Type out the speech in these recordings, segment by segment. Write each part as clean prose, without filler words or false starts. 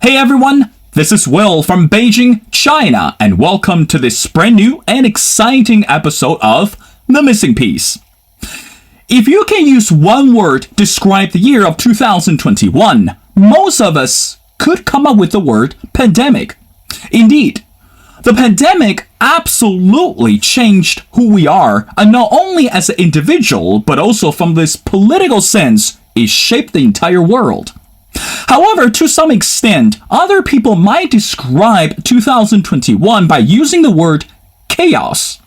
Hey everyone, this is Will from Beijing, China, and welcome to this brand new and exciting episode of The Missing Piece. If you can use one word to describe the year of 2021, most of us could come up with the word pandemic. Indeed, the pandemic absolutely changed who we are, and not only as an individual, but also from this political sense, it shaped the entire world. However, to some extent, other people might describe 2021 by using the word chaos.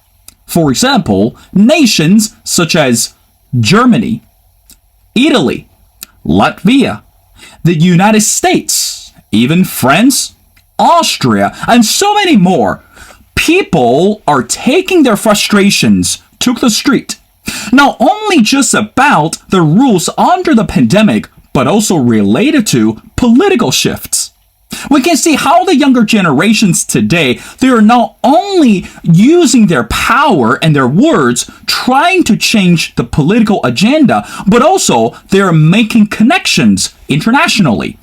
For example, nations such as Germany, Italy, Latvia, the United States, even France, Austria, and so many more. People are taking their frustrations to the street, not only just about the rules under the pandemic, but also related to political shifts. We can see how the younger generations today, they are not only using their power and their words trying to change the political agenda, but also they are making connections internationally.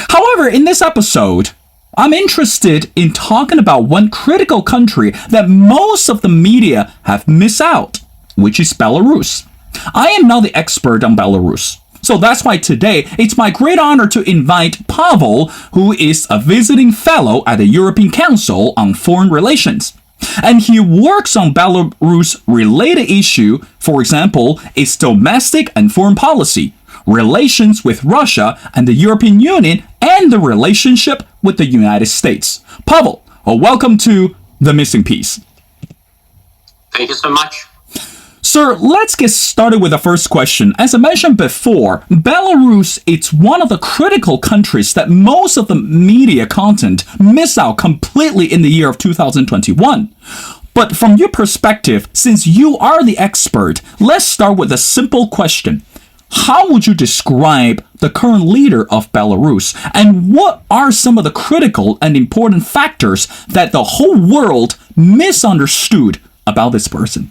However, in this episode, I'm interested in talking about one critical country that most of the media have missed out, which is Belarus. I am not the expert on Belarus. So that's why today, it's my great honor to invite Pavel, who is a visiting fellow at the European Council on Foreign Relations. And he works on Belarus-related issue, for example, its domestic and foreign policy, relations with Russia and the European Union, and the relationship with the United States. Pavel, welcome to The Missing Piece. Thank you so much. Sir, let's get started with the first question. As I mentioned before, Belarus is one of the critical countries that most of the media content miss out completely in the year of 2021. But from your perspective, since you are the expert, let's start with a simple question. How would you describe the current leader of Belarus, and what are some of the critical and important factors that the whole world misunderstood about this person?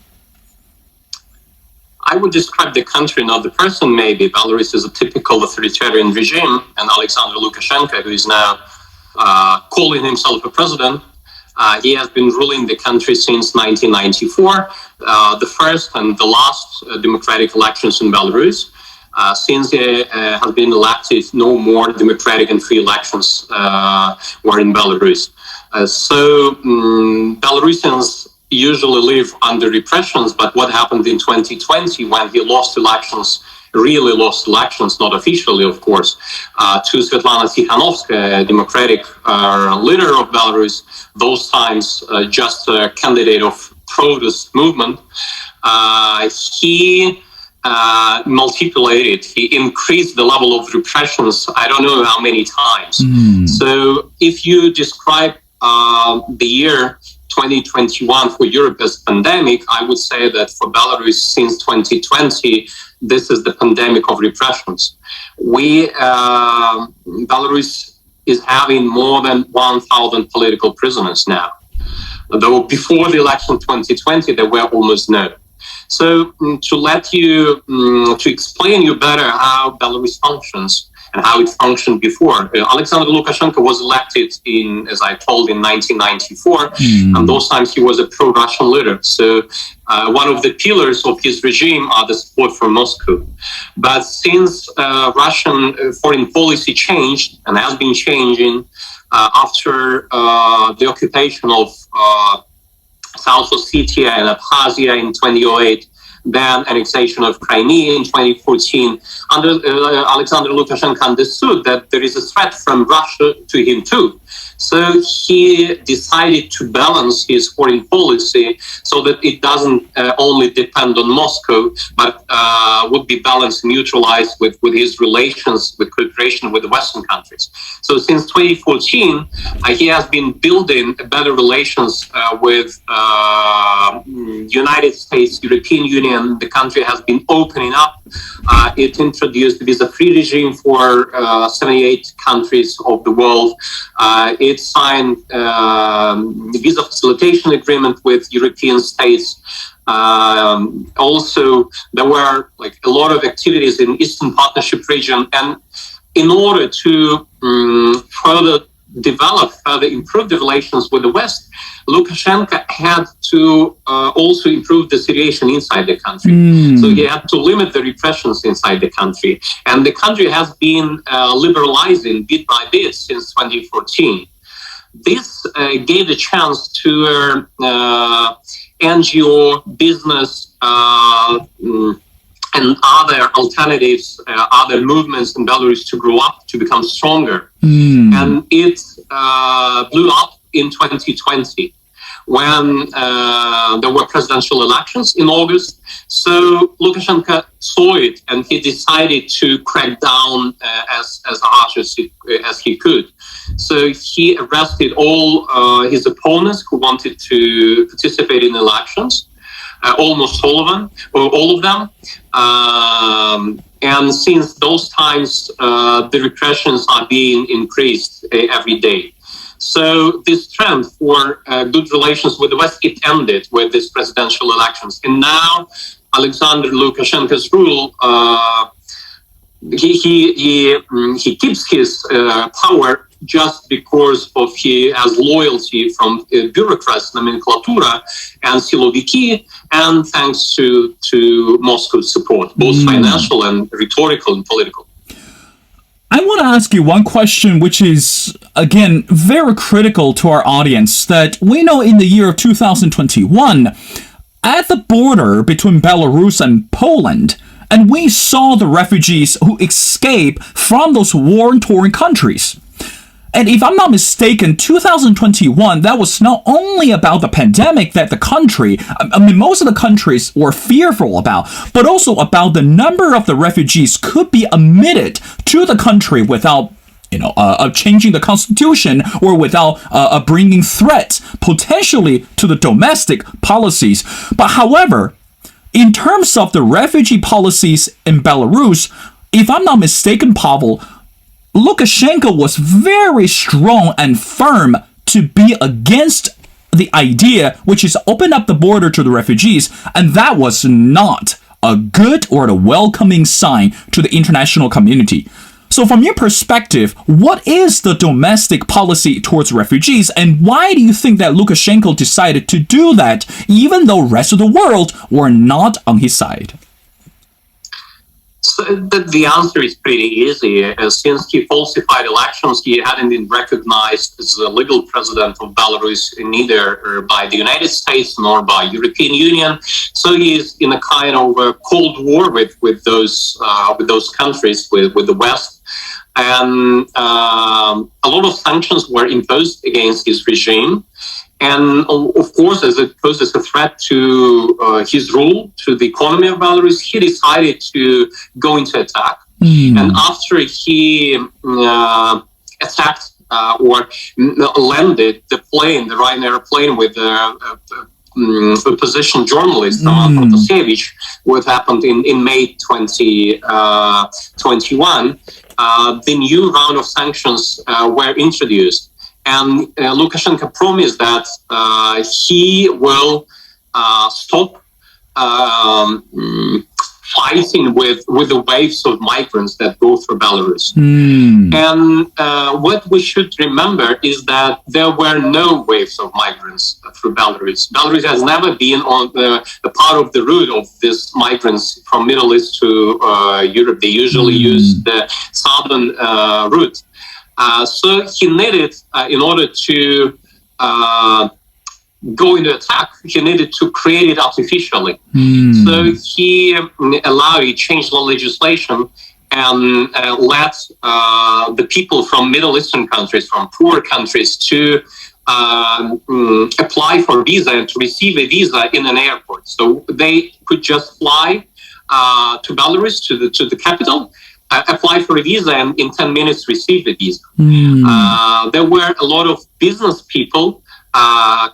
I would describe the country, not the person maybe. Belarus is a typical authoritarian regime, and Alexander Lukashenko, who is now calling himself a president, he has been ruling the country since 1994, the first and the last democratic elections in Belarus. Since he has been elected, no more democratic and free elections were in Belarus. Belarusians usually live under repressions, but what happened in 2020 when he lost elections, really lost elections, not officially, of course, to Svetlana Tikhanovskaya, democratic leader of Belarus, those times just a candidate of protest movement, he multiplied, he increased the level of repressions, I don't know how many times. So if you describe the year 2021 for Europe as pandemic, I would say that for Belarus since 2020, this is the pandemic of repressions. Belarus is having more than 1,000 political prisoners now, though before the election 2020, there were almost none. So to explain you better how Belarus functions and how it functioned before, Alexander Lukashenko was elected as I told, in 1994, and those times he was a pro-Russian leader. So one of the pillars of his regime are the support for Moscow. But since Russian foreign policy changed and has been changing after the occupation of South Ossetia and Abkhazia in 2008, then annexation of Crimea in 2014, Alexander Lukashenko understood that there is a threat from Russia to him too. So he decided to balance his foreign policy so that it doesn't only depend on Moscow, but would be balanced, neutralized with his relations, with cooperation with the Western countries. So since 2014, he has been building better relations with United States, European Union. The country has been opening up. It introduced visa-free regime for 78 countries of the world. It signed the visa facilitation agreement with European states. Also, there were a lot of activities in Eastern Partnership region, and in order to further improve the relations with the West, Lukashenko had to also improve the situation inside the country. So he had to limit the repressions inside the country. And the country has been liberalizing bit by bit since 2014. This gave a chance to NGO, business, and other alternatives, other movements in Belarus to grow up, to become stronger. And it blew up in 2020 when there were presidential elections in August. So Lukashenko saw it and he decided to crack down as harsh as he could. So he arrested all his opponents who wanted to participate in elections. Almost all of them. And since those times, the repressions are being increased every day. So this trend for good relations with the West, it ended with these presidential elections. And now Alexander Lukashenko's rule, he keeps his power just because of he has loyalty from bureaucrats, nomenclatura, and siloviki, and thanks to Moscow's support, both financial and rhetorical and political. I want to ask you one question, which is, again, very critical to our audience, that we know in the year of 2021, at the border between Belarus and Poland, and we saw the refugees who escaped from those war-torn countries. And if I'm not mistaken, 2021, that was not only about the pandemic that the country, most of the countries were fearful about, but also about the number of the refugees could be admitted to the country without, changing the constitution or without bringing threats potentially to the domestic policies. But however, in terms of the refugee policies in Belarus, if I'm not mistaken, Pavel, Lukashenko was very strong and firm to be against the idea, which is open up the border to the refugees, and that was not a good or a welcoming sign to the international community. So from your perspective, what is the domestic policy towards refugees, and why do you think that Lukashenko decided to do that, even though the rest of the world were not on his side? So the answer is pretty easy. Since he falsified elections, he hadn't been recognized as the legal president of Belarus, neither by the United States nor by European Union. So he is in a kind of a cold war with those countries, with the West. And a lot of sanctions were imposed against his regime. And of course, as it poses a threat to his rule, to the economy of Belarus, he decided to go into attack. And after he attacked or landed the Ryanair plane with opposition journalist Protasevich, what happened in May 2021, the new round of sanctions were introduced. And Lukashenko promised that he will stop fighting with the waves of migrants that go through Belarus. And what we should remember is that there were no waves of migrants through Belarus. Belarus has never been on the part of the route of these migrants from Middle East to Europe. They usually use the southern route. So he needed, in order to go into attack, he needed to create it artificially. So he changed the legislation and let the people from Middle Eastern countries, from poor countries, to apply for visa and to receive a visa in an airport. So they could just fly to Belarus, to the capital, apply for a visa, and in 10 minutes receive the visa. There were a lot of business people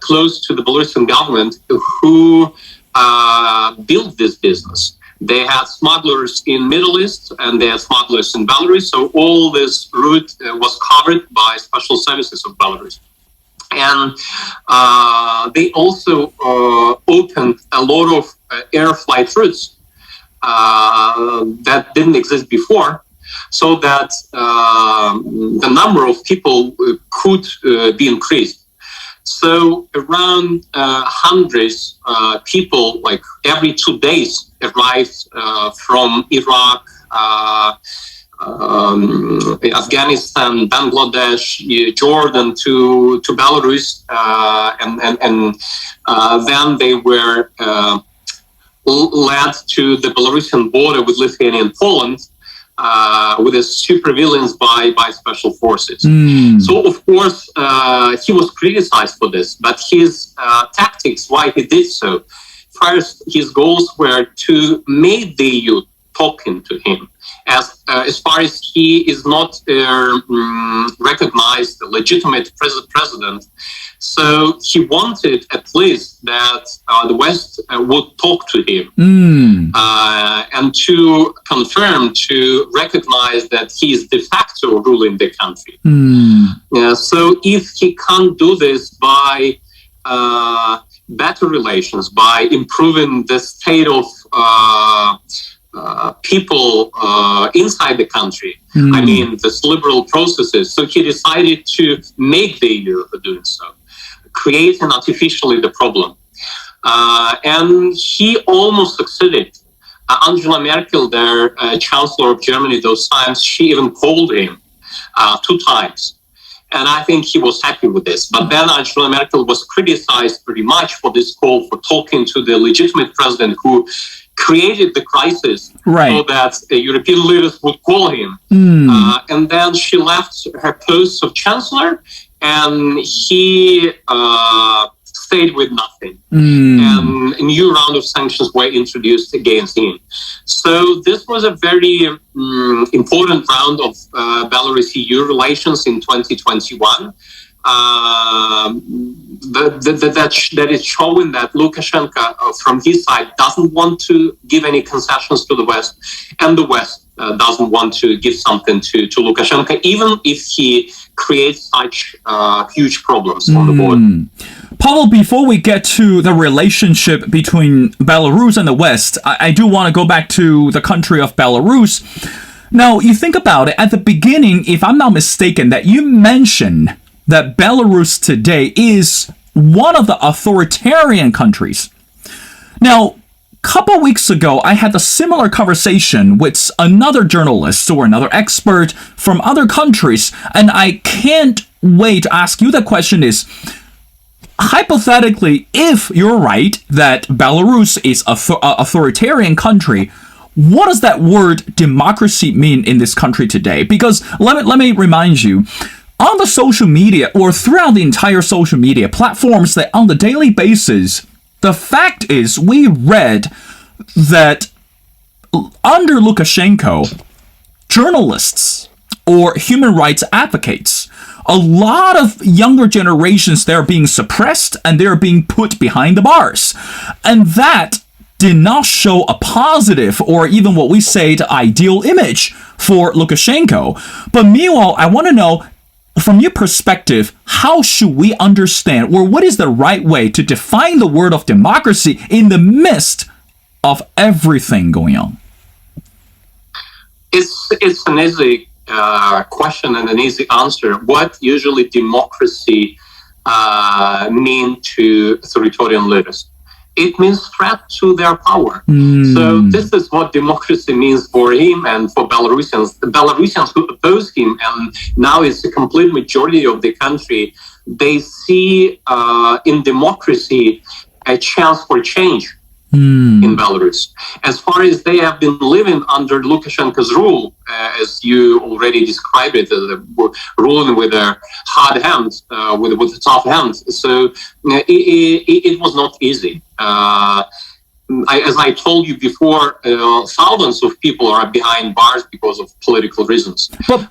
close to the Belarusian government who built this business. They had smugglers in Middle East and they had smugglers in Belarus. So all this route was covered by special services of Belarus. And they also opened a lot of air flight routes that didn't exist before. so that the number of people could be increased. So around hundreds people, like every 2 days, arrived from Iraq, Afghanistan, Bangladesh, Jordan to Belarus, and then they were led to the Belarusian border with Lithuania and Poland, with a surveillance by special forces. So, of course, he was criticized for this, but his tactics, why he did so, first, his goals were to make the EU talking to him. As far as he is not recognized legitimate president, so he wanted at least that the West would talk to him and to confirm, to recognize that he is de facto ruling the country. So if he can't do this by better relations, by improving the state of people inside the country, I mean, this liberal processes. So he decided to make the EU doing so, creating artificially the problem. And he almost succeeded. Angela Merkel, their Chancellor of Germany those times, she even called him 2 times. And I think he was happy with this. But then Angela Merkel was criticized very much for this call for talking to the legitimate president who created the crisis, so that European leaders would call him. And then she left her post of chancellor, and he stayed with nothing. And a new round of sanctions were introduced against him. So this was a very important round of Belarus-EU relations in 2021. That is showing that Lukashenko, from his side, doesn't want to give any concessions to the West, and the West doesn't want to give something to Lukashenko, even if he creates such huge problems on the border. Pavel, before we get to the relationship between Belarus and the West, I do want to go back to the country of Belarus. Now, you think about it, at the beginning, if I'm not mistaken, that you mentioned that Belarus today is one of the authoritarian countries. Now, a couple weeks ago, I had a similar conversation with another journalist or another expert from other countries, and I can't wait to ask you the question is, hypothetically, if you're right that Belarus is an authoritarian country, what does that word democracy mean in this country today? Because let me remind you, on the social media or throughout the entire social media platforms, that on the daily basis, the fact is we read that under Lukashenko, journalists or human rights advocates, a lot of younger generations, they're being suppressed and they're being put behind the bars. And that did not show a positive or even what we say the ideal image for Lukashenko. But meanwhile, I want to know, from your perspective, how should we understand, or what is the right way to define the word of democracy in the midst of everything going on? It's an easy question and an easy answer. What usually democracy mean to authoritarian leaders? It means threat to their power. So this is what democracy means for him and for Belarusians. The Belarusians who oppose him, and now it's a complete majority of the country, they see in democracy a chance for change in Belarus. As far as they have been living under Lukashenko's rule, as you already described it, ruling with a hard hand, with a tough hand. So it was not easy. As I told you before, thousands of people are behind bars because of political reasons. But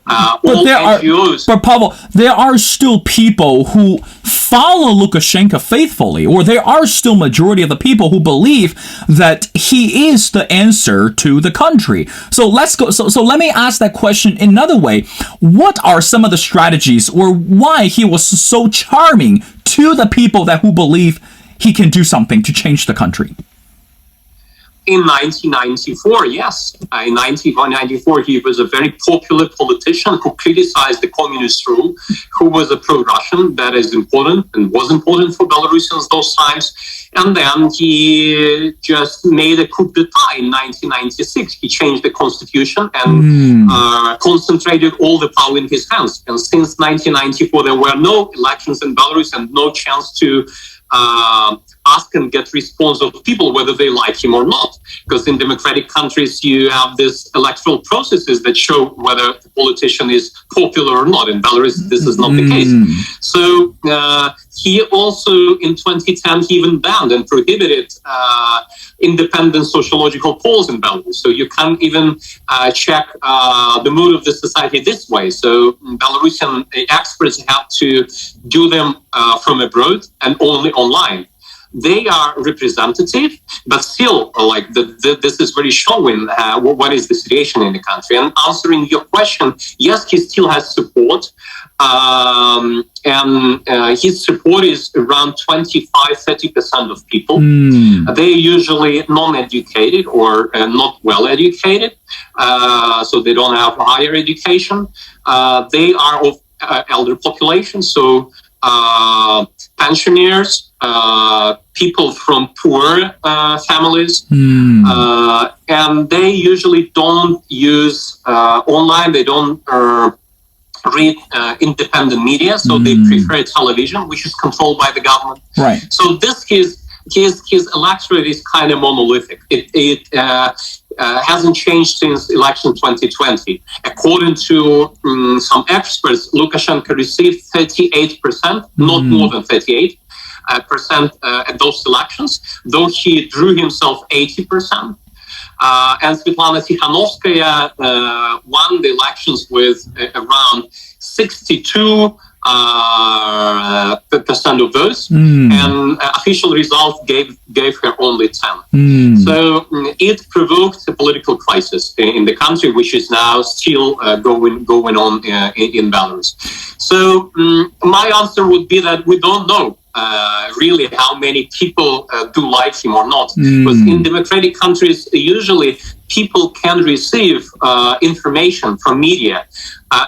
Pavel, there are still people who follow Lukashenko faithfully, or there are still majority of the people who believe that he is the answer to the country. So let's go. So let me ask that question in another way. What are some of the strategies, or why he was so charming to the people who believe he can do something to change the country? In 1994, yes. In 1994, he was a very popular politician who criticized the communist rule, who was a pro-Russian. That is important and was important for Belarusians those times. And then he just made a coup d'etat in 1996. He changed the constitution and concentrated all the power in his hands. And since 1994, there were no elections in Belarus and no chance to ask and get response of people whether they like him or not. Because in democratic countries, you have these electoral processes that show whether the politician is popular or not. In Belarus, this is not the case. So he also, in 2010, he even banned and prohibited independent sociological polls in Belarus. So you can't even check the mood of the society this way. So Belarusian experts have to do them from abroad and only online. They are representative, but still, this is very showing what is the situation in the country. And answering your question, yes, he still has support, and his support is around 25-30% of people. They're usually non-educated or not well-educated, so they don't have higher education. They are of elder population, so pensioners, people from poor families, and they usually don't use online. They don't read independent media, so they prefer television, which is controlled by the government. Right. So this his electorate is kind of monolithic. It hasn't changed since election 2020. According to some experts, Lukashenko received 38%, not more than 38%. At those elections, though he drew himself 80%. And Svetlana Tikhanovskaya won the elections with around 62% of votes, and official result gave her only 10. So it provoked a political crisis in the country, which is now still going on in Belarus. So my answer would be that we don't know really how many people do like him or not. Because in democratic countries, usually people can receive information from media.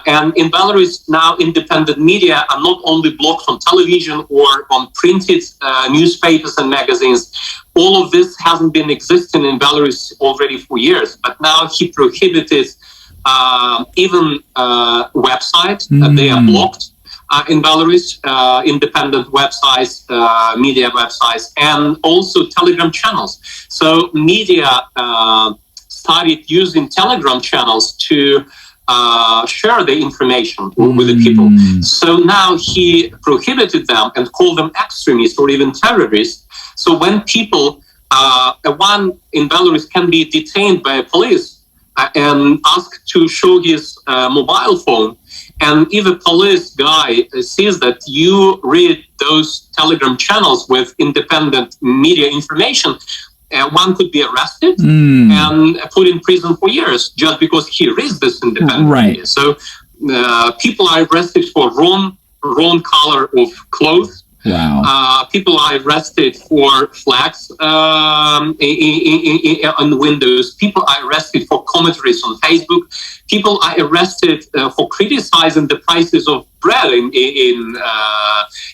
And in Belarus now, independent media are not only blocked on television or on printed newspapers and magazines. All of this hasn't been existing in Belarus already for years. But now he prohibited even websites. They are blocked. In Belarus, independent websites, media websites, and also Telegram channels. So media started using Telegram channels to share the information with the people. So now he prohibited them and called them extremists or even terrorists. So when people, one in Belarus can be detained by police and asked to show his mobile phone, and if a police guy sees that you read those Telegram channels with independent media information, one could be arrested and put in prison for years just because he reads this independent media. So people are arrested for wrong color of clothes. Wow. People are arrested for flags on windows. People are arrested for commentaries on Facebook. People are arrested for criticizing the prices of bread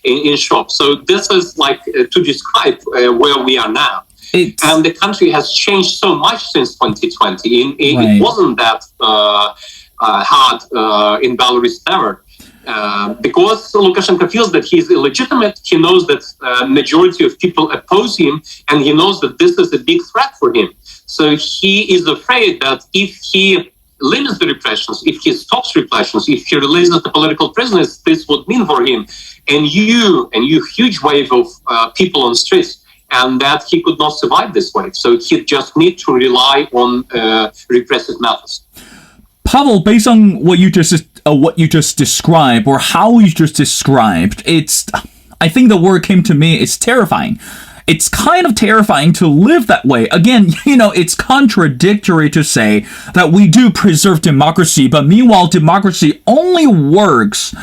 in shops. So this is like to describe where we are now. And the country has changed so much since 2020. It wasn't that hard in Belarus ever. Because Lukashenko feels that he's illegitimate, he knows that majority of people oppose him, and he knows that this is a big threat for him. So he is afraid that if he limits the repressions, if he stops repressions, if he releases the political prisoners, this would mean for him a huge wave of people on streets, and that he could not survive this wave. So he just needs to rely on repressive methods. Pavel, based on what you just described, or how you just described, I think the word came to me, it's terrifying. It's kind of terrifying to live that way. Again, it's contradictory to say that we do preserve democracy, but meanwhile, democracy only works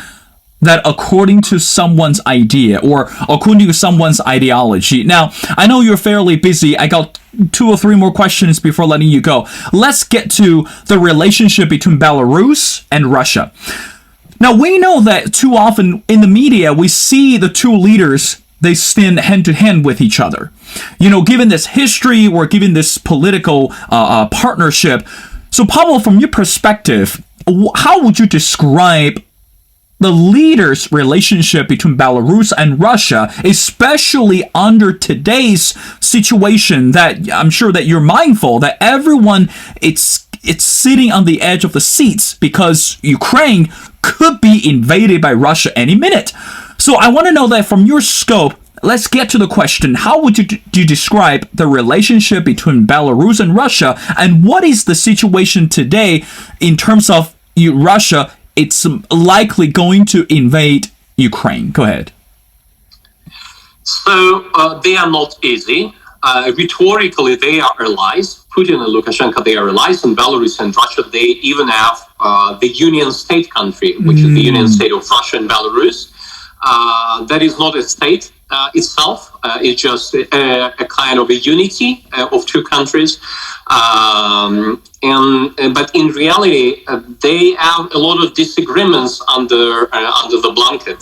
that according to someone's idea or according to someone's ideology. Now, I know you're fairly busy. I got 2 or 3 more questions before letting you go. Let's get to the relationship between Belarus and Russia. Now, we know that too often in the media, we see the two leaders, they stand hand to hand with each other. You know, given this history or given this political partnership. So, Pavel, from your perspective, how would you describe the leaders' relationship between Belarus and Russia, especially under today's situation that I'm sure that you're mindful that everyone it's sitting on the edge of the seats because Ukraine could be invaded by Russia any minute. So I want to know that from your scope, let's get to the question. How would you describe the relationship between Belarus and Russia, and what is the situation today in terms of Russia? It's likely going to invade Ukraine. Go ahead. So they are not easy. Rhetorically, they are allies. Putin and Lukashenko, they are allies. In Belarus and Russia, they even have the Union State country, which is the Union State of Russia and Belarus. That is not a state itself. It's just a kind of a unity of two countries. But in reality, they have a lot of disagreements under the blanket.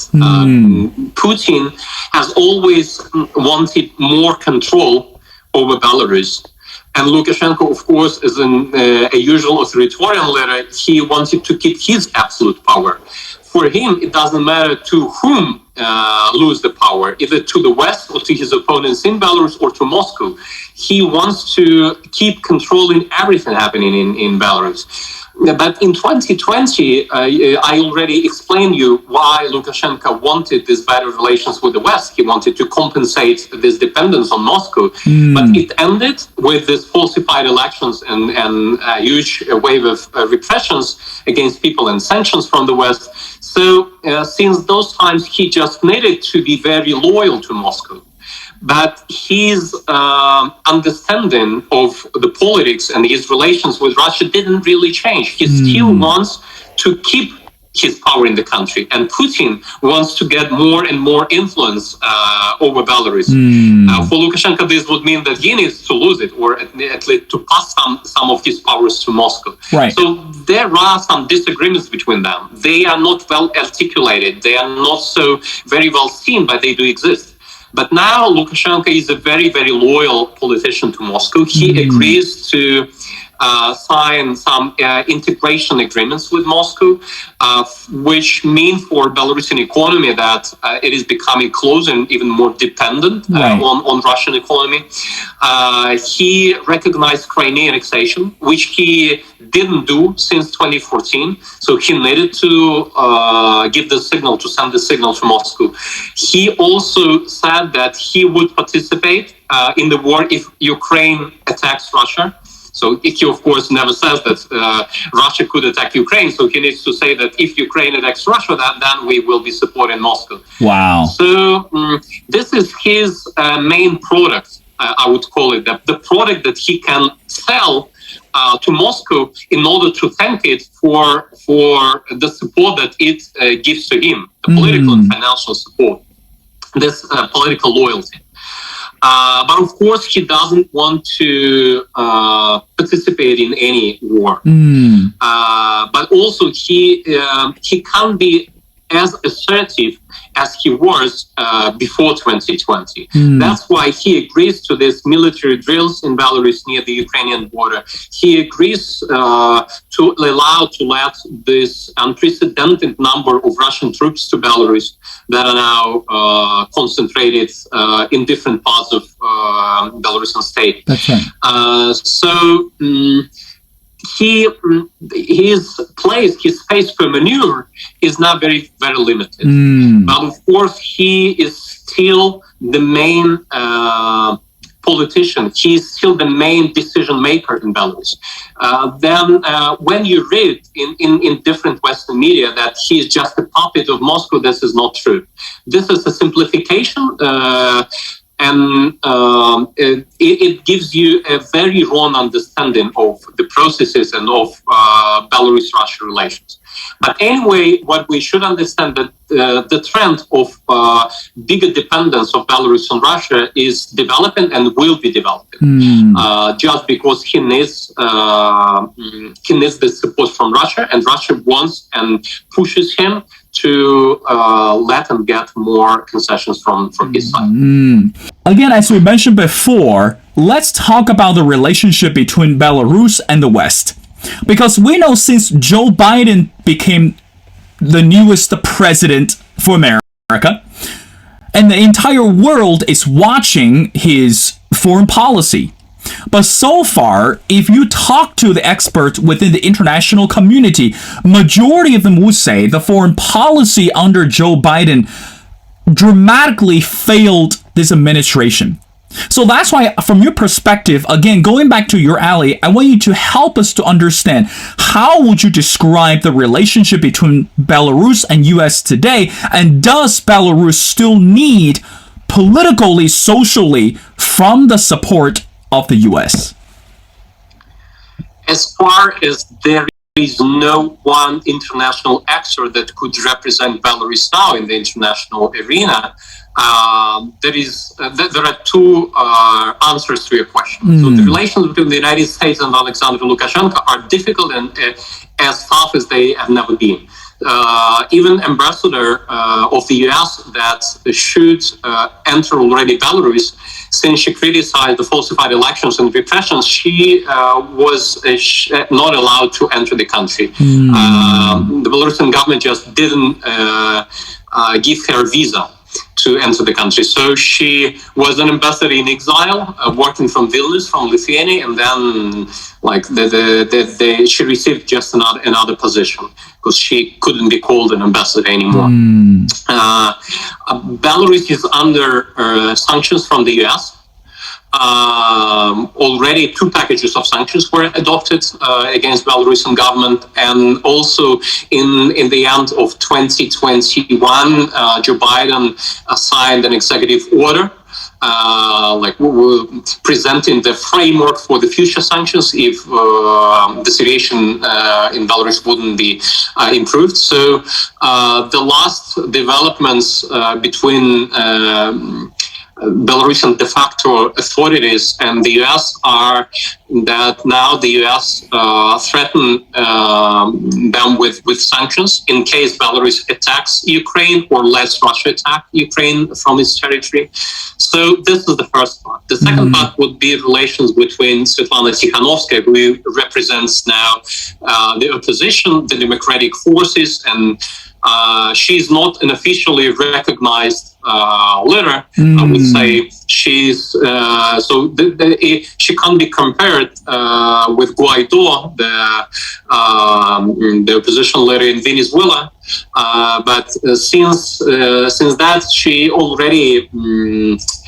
Putin has always wanted more control over Belarus. And Lukashenko, of course, is a usual authoritarian leader. He wanted to keep his absolute power. For him, it doesn't matter to whom lose the power, either to the West or to his opponents in Belarus or to Moscow. He wants to keep controlling everything happening in Belarus. But in 2020, I already explained you why Lukashenko wanted these better relations with the West. He wanted to compensate this dependence on Moscow. But it ended with these falsified elections and a huge wave of repressions against people and sanctions from the West. So since those times, he just needed to be very loyal to Moscow. But his understanding of the politics and his relations with Russia didn't really change. He still wants to keep his power in the country, and Putin wants to get more and more influence over Belarus. For Lukashenko, this would mean that he needs to lose it, or at least to pass some of his powers to Moscow. Right. So there are some disagreements between them. They are not well articulated. They are not so very well seen, but they do exist. But now Lukashenko is a very, very loyal politician to Moscow. He agrees to sign some integration agreements with Moscow, which mean for Belarusian economy that it is becoming closer and even more dependent on Russian economy. He recognized Crimean annexation, which he didn't do since 2014. So he needed to give the signal, to send the signal to Moscow. He also said that he would participate in the war if Ukraine attacks Russia. So he, of course, never says that Russia could attack Ukraine. So he needs to say that if Ukraine attacks Russia, then we will be supporting Moscow. Wow. So this is his main product, I would call it, the product that he can sell to Moscow in order to thank it for the support that it gives to him, the political and financial support, this political loyalty. But of course, he doesn't want to participate in any war. But also, he can't be as assertive as he was before 2020. That's why he agrees to these military drills in Belarus near the Ukrainian border. He agrees to let this unprecedented number of Russian troops to Belarus that are now concentrated in different parts of Belarusian state. That's right. His space for maneuver is now very, very limited. But of course, he is still the main politician. He is still the main decision maker in Belarus. Then when you read in different Western media that he is just a puppet of Moscow, this is not true. This is a simplification. And it gives you a very wrong understanding of the processes and of Belarus-Russia relations. But anyway, what we should understand that the trend of bigger dependence of Belarus on Russia is developing and will be developing, just because he needs the support from Russia, and Russia wants and pushes him to let him get more concessions from his side. Again, as we mentioned before, let's talk about the relationship between Belarus and the West. Because we know since Joe Biden became the newest president for America, and the entire world is watching his foreign policy. But so far, if you talk to the experts within the international community, majority of them would say the foreign policy under Joe Biden dramatically failed this administration. So that's why, from your perspective, again, going back to your alley, I want you to help us to understand how would you describe the relationship between Belarus and US today, and does Belarus still need politically, socially, from the support of the US? As far as there is no one international actor that could represent Belarus now in the international arena, there are two answers to your question. So the relations between the United States and Alexander Lukashenko are difficult and as tough as they have never been. Even ambassador of the US that should enter already Belarus, since she criticized the falsified elections and repressions, she was not allowed to enter the country. The Belarusian government just didn't give her a visa to enter the country. So she was an ambassador in exile, working from Vilnius, from Lithuania, and then she received just another position because she couldn't be called an ambassador anymore. Belarus is under sanctions from the US. Already 2 packages of sanctions were adopted against Belarusian government, and also in the end of 2021, Joe Biden signed an executive order presenting the framework for the future sanctions if the situation in Belarus wouldn't be improved. So the last developments between Belarusian de facto authorities and the US are that now the US threaten them with sanctions in case Belarus attacks Ukraine or lets Russia attack Ukraine from its territory. So this is the first part. The second part would be relations between Svetlana Tikhanovskaya, who represents now the opposition, the democratic forces, and she's not an officially recognized leader. I would say she's she can't be compared with Guaido, the opposition leader in Venezuela. But since that, she already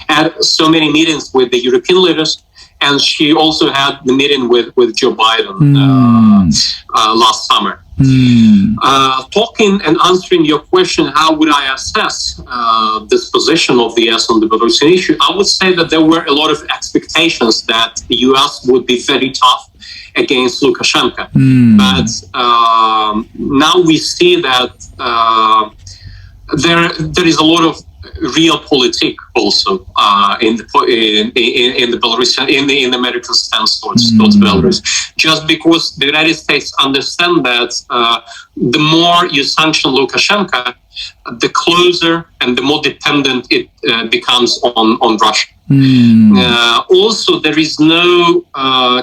had so many meetings with the European leaders, and she also had the meeting with Joe Biden last summer. Talking and answering your question, how would I assess this position of the US on the Belarusian issue? I would say that there were a lot of expectations that the US would be very tough against Lukashenko. But now we see that there is a lot of realpolitik also in the Belarusian in the American stance towards Belarus, just because the United States understand that the more you sanction Lukashenko, the closer and the more dependent it becomes on Russia. Also, there is no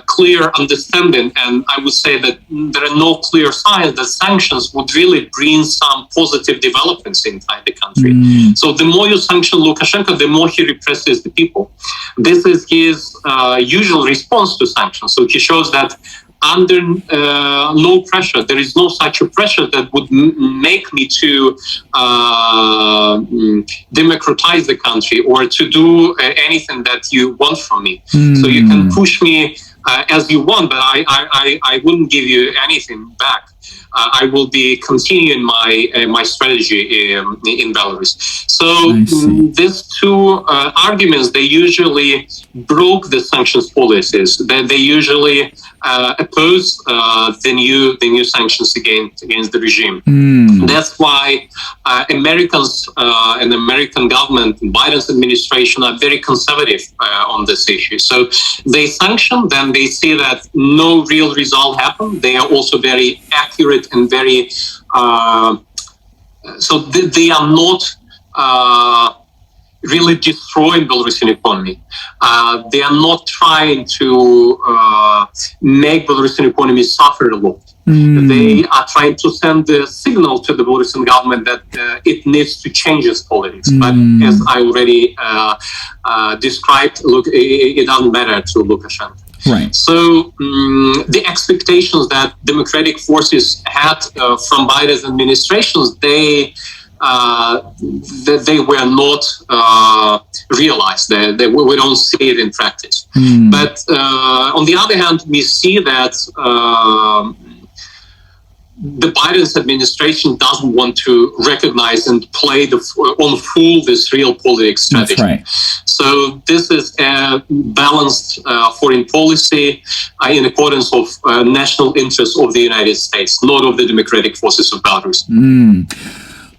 clear understanding, and I would say that there are no clear signs that sanctions would really bring some positive developments inside the country. So the more you sanction Lukashenko, the more he represses the people. This is his usual response to sanctions. So he shows that under no pressure, there is no such a pressure that would make me to democratize the country or to do anything that you want from me. So you can push me as you want, but I wouldn't give you anything back. I will be continuing my strategy in Belarus. So these two arguments, they usually broke the sanctions policies. They usually oppose the new sanctions against the regime. That's why Americans and the American government, Biden's administration, are very conservative on this issue. So they sanction, then they see that no real result happened. They are also very accurate and very so they are not really destroying Belarusian economy. They are not trying to make Belarusian economy suffer a lot. They are trying to send the signal to the Belarusian government that it needs to change its politics. But as I already described, look, it doesn't matter to Lukashenko. Right. So the expectations that democratic forces had from Biden's administrations, they were not realized. We don't see it in practice. But on the other hand, we see that the Biden's administration doesn't want to recognize and play on full this real politics strategy. That's right. So this is a balanced foreign policy in accordance of national interests of the United States, not of the democratic forces of Belarus.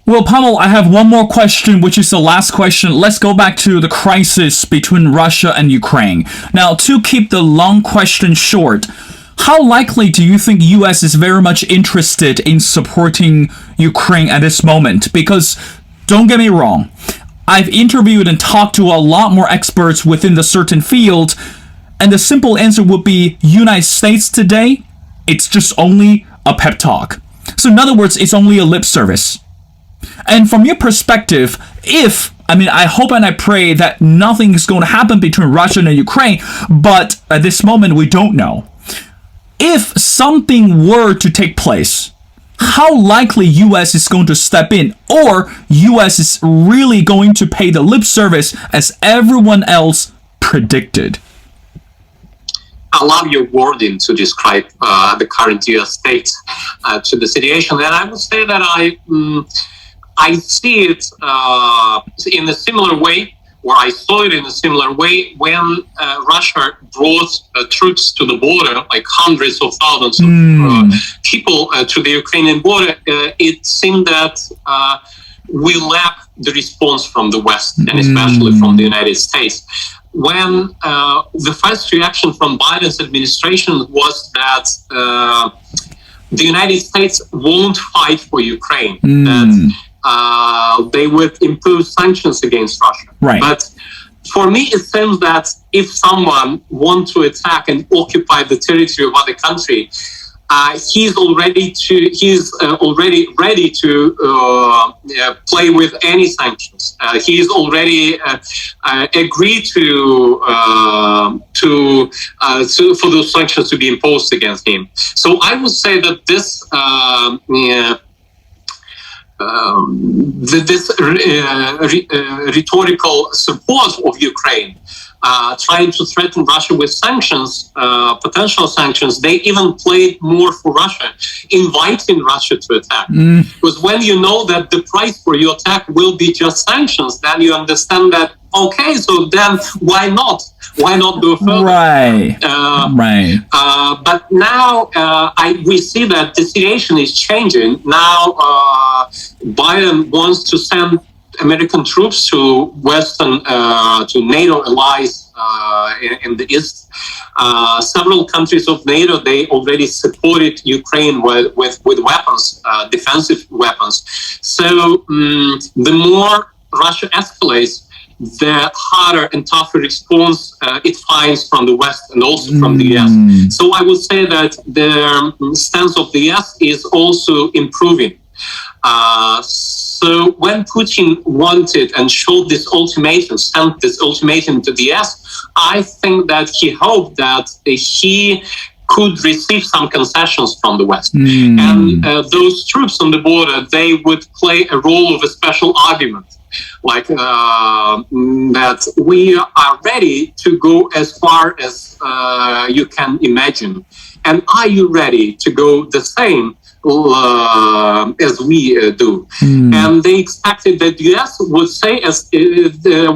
Well, Pavel, I have one more question, which is the last question. Let's go back to the crisis between Russia and Ukraine. Now, to keep the long question short, how likely do you think U.S. is very much interested in supporting Ukraine at this moment? Because, don't get me wrong, I've interviewed and talked to a lot more experts within the certain field, and the simple answer would be United States today, it's just only a pep talk. So in other words, it's only a lip service. And from your perspective, I hope and I pray that nothing is going to happen between Russia and Ukraine, but at this moment, we don't know. If something were to take place, how likely U.S. is going to step in, or U.S. is really going to pay the lip service as everyone else predicted? I love your wording to describe the current U.S. state to the situation, and I would say that I see it in a similar way, or I saw it in a similar way when Russia brought troops to the border, like hundreds of thousands of people to the Ukrainian border. It seemed that we lacked the response from the West, and especially from the United States. When the first reaction from Biden's administration was that the United States won't fight for Ukraine, that they would impose sanctions against Russia. Right. But for me, it seems that if someone wants to attack and occupy the territory of other country, he's already ready to play with any sanctions. He's already agreed for those sanctions to be imposed against him. So I would say that this rhetorical support of Ukraine, trying to threaten Russia with sanctions, potential sanctions, they even played more for Russia, inviting Russia to attack. Because when you know that the price for your attack will be just sanctions, then you understand that, okay, so then why not? Why not go further? Right. But now we see that the situation is changing. Now Biden wants to send American troops to Western, to NATO allies in the East. Several countries of NATO, they already supported Ukraine with weapons, defensive weapons. So the more Russia escalates, the harder and tougher response it finds from the West and also from the US. So I would say that the stance of the US is also improving. So when Putin wanted and showed this ultimatum, sent this ultimatum to the US, I think that he hoped that he could receive some concessions from the West. And those troops on the border, they would play a role of a special argument. Like that we are ready to go as far as you can imagine. And are you ready to go the same as we do. And they expected that the US would say, as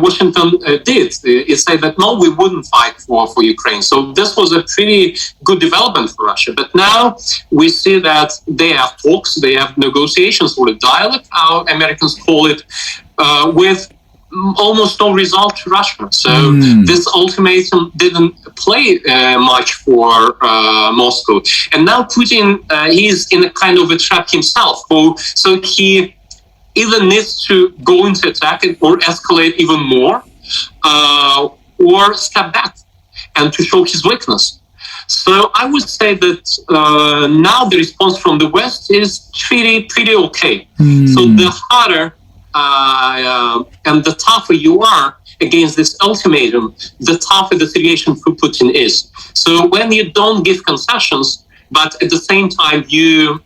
Washington did, it said that no, we wouldn't fight for Ukraine. So this was a pretty good development for Russia. But now we see that they have talks, they have negotiations, or a dialogue, how Americans call it, with almost no result to Russia. So this ultimatum didn't play much for Moscow. And now Putin, he's in a kind of a trap himself. So he either needs to go into attack or escalate even more, or step back and to show his weakness. So I would say that now the response from the West is pretty okay. So the harder and the tougher you are against this ultimatum, the tougher the situation for Putin is. So when you don't give concessions, but at the same time you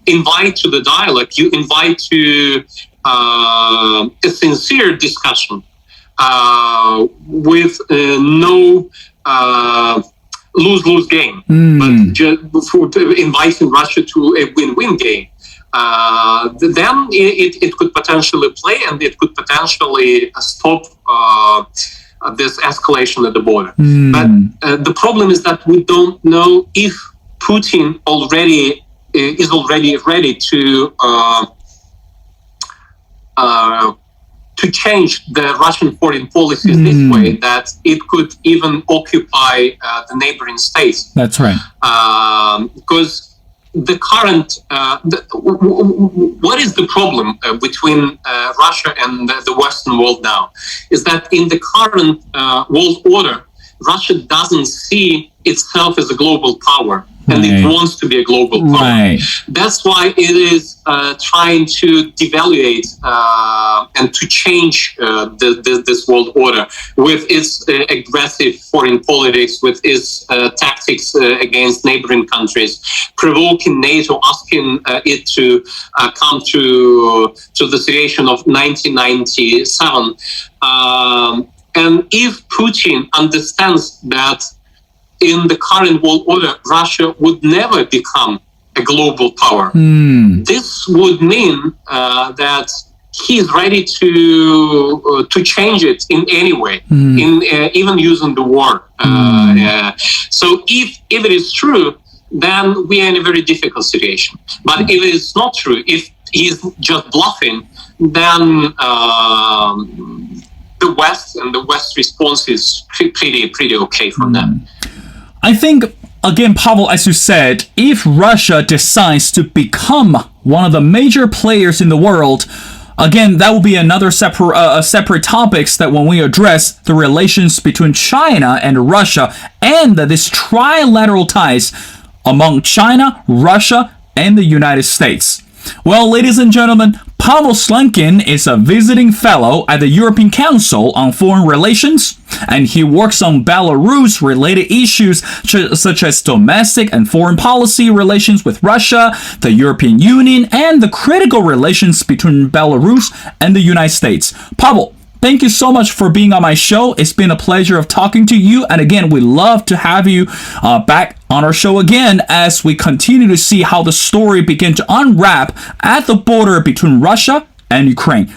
invite to the dialogue, you invite to a sincere discussion with no lose-lose game, but just for inviting Russia to a win-win game. Then it could potentially play, and it could potentially stop this escalation at the border. But the problem is that we don't know if Putin is already ready to change the Russian foreign policy this way, that it could even occupy the neighboring states. That's right. Because the current, what is the problem between Russia and the Western world now? Is that in the current world order, Russia doesn't see itself as a global power, and it wants to be a global power. That's why it is trying to devaluate and to change this world order with its aggressive foreign politics, with its tactics against neighboring countries, provoking NATO, asking it to come to the situation of 1997. And if Putin understands that in the current world order, Russia would never become a global power, this would mean that he's ready to change it in any way, even using the war. So if it is true, then we are in a very difficult situation. But if it is not true, if he's just bluffing, then the West and the West response is pretty okay from them. I think, again, Pavel, as you said, if Russia decides to become one of the major players in the world, again, that will be another separate topics that when we address the relations between China and Russia and this trilateral ties among China, Russia, and the United States. Well, ladies and gentlemen, Pavel Slenkin is a visiting fellow at the European Council on Foreign Relations, and he works on Belarus-related issues such as domestic and foreign policy relations with Russia, the European Union, and the critical relations between Belarus and the United States. Pavel, thank you so much for being on my show. It's been a pleasure of talking to you. And again, we love to have you back on our show again as we continue to see how the story begins to unwrap at the border between Russia and Ukraine.